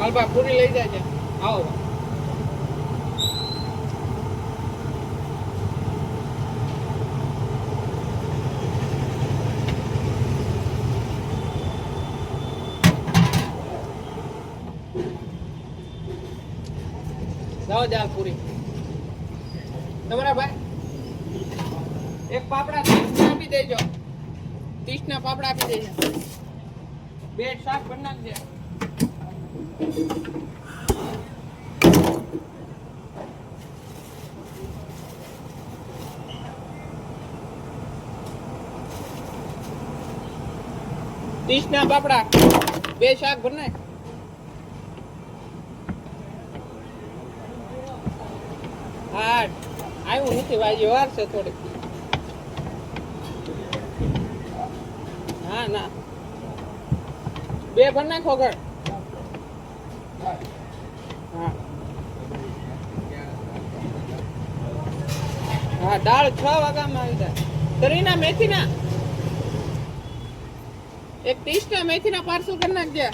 હાલબા પૂરી લઈ જાય છે. આવો લાવો દાલ પૂરી તમારા ભાઈ એક પાપડા 30 આપી દેજો 30 ના પાપડા આપી દેજો બે શાક બની નાખજે तीस ना पापड़ा बे शाक भरना हाँ आयु नहीं भाई વાર છે થોડી हाँ ना बे भर नाखो घर हाँ हाँ दाल 6 वागा में આવી જાય તરીના મેથી ના एक 30 ના મેથી ના પાર્સલ કરી નાખજે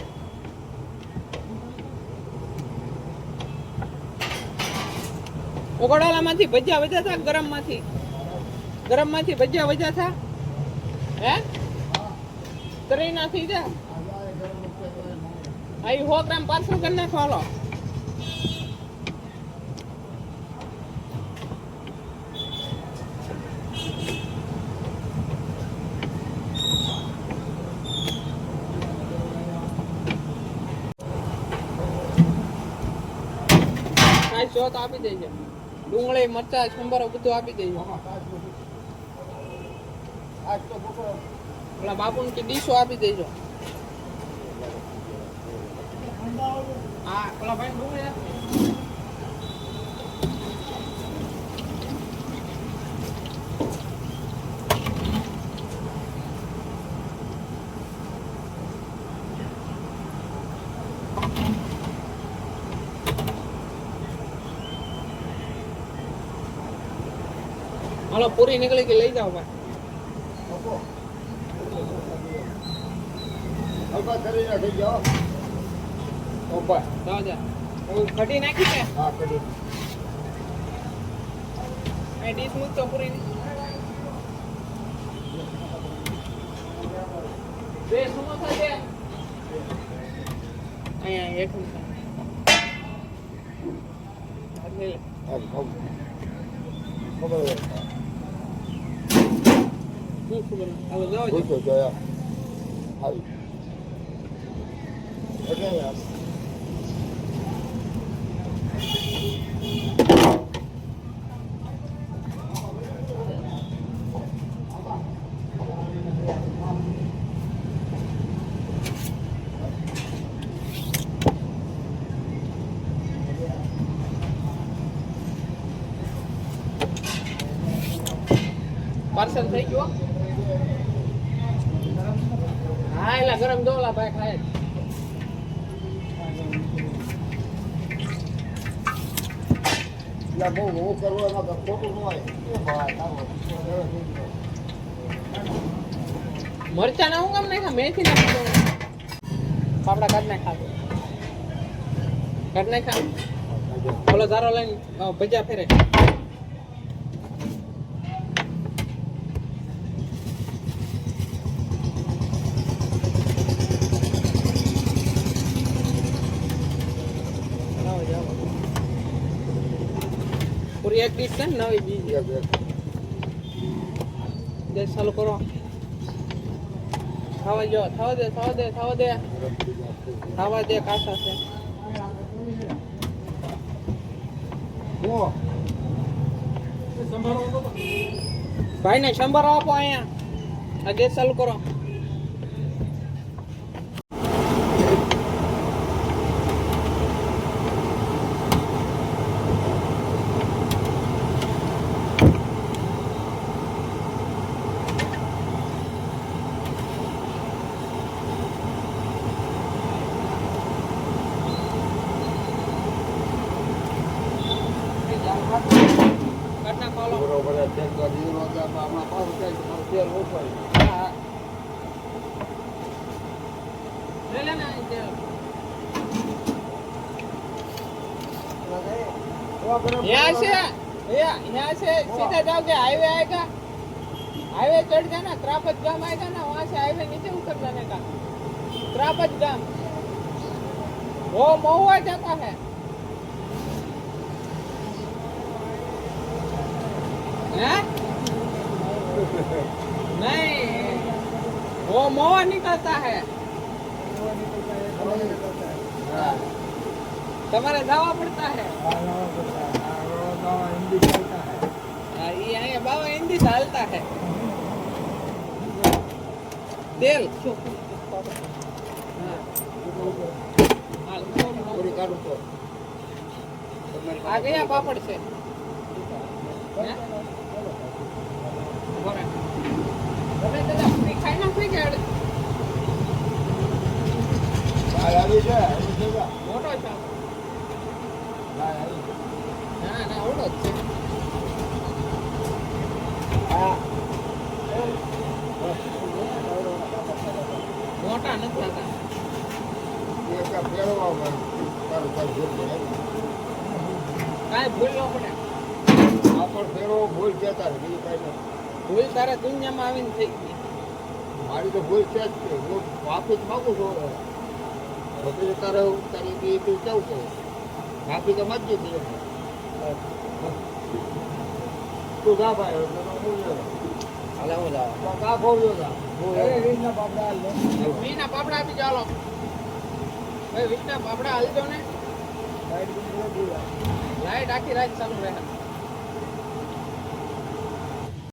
ઓગળાલામાંથી ભજીયા વજા થા ગરમમાંથી ભજીયા વજા થા હે તરીના થઈ જા આઈ 100 ગ્રામ પાર્સલ કરી નાખો હાલો શોત આપી દેજો ડુંગળી મરચા સંભારો બધું આપી દેજો આજ તો ઓલા બાપુને કે ડીશો આપી દેજો હા ઓલા ભાઈ ડુંગળી हालो पूरी निकली के ले जाओ भाई ओपा करी ना दे जाओ ओपा जाओ जा वो खड़ी नाखी है हां खड़ी ए डिश मुझ तो पूरी बे समोसा दे आया एक मिनट अब खबर है હવે જાવ જો જોયા આવી એટલે યાર પાર્સલ થઈ ગયો હા એલા ગરમ દોલા ભાઈ ખાય લા બહુ કરવો એમાં ખોટું ન હોય મરચા ના હું કામ નાખા મેથી નાખી પાપડા કાઢ નાખા ઓલો ધારો લઈને ભજીયા ફેરે पूरी एक डिश है नवी बीजी दे चालू करो खावा जो खावा दे कासा से भाई ने शंबर आपो आया आ गैस चालू करो यहाँ से भैया यहाँ से सीधा जाओगे हाईवे आएगा हाईवे चढ़ जाना त्रापज गांव आएगा ना वहाँ से हाईवे नीचे उतर जाने का त्रापज गांव वो महुआ जाता है हैं? नहीं वो महुआ निकलता है તમારે જવા પડતા હે ये आया बाबा हिंदी डालता है तेल आ गया पापड़ से खाई ना कोई क्या મોટો છે ના ના ઓળો જ છે મોટા નથી થતા કાંઈ ભૂલ ન પડે ભૂલ તારે દુનિયામાં આવીને થઈ ગઈ મારી તો ભૂલ છે જ છે હું માફી જ માગું છું પછી તારે તારી તું કેવું કહું માફી તો માંગી હતી તું જા ભાઈ હાલે હું જા કા ખોવ્યો જા વીસના પાપડા હાલ લે વીસના પાપડા આપી ચાલો ભાઈ 20ના પાપડા હાલી દો ને લાઈટ આખી રાત ચાલુ રહે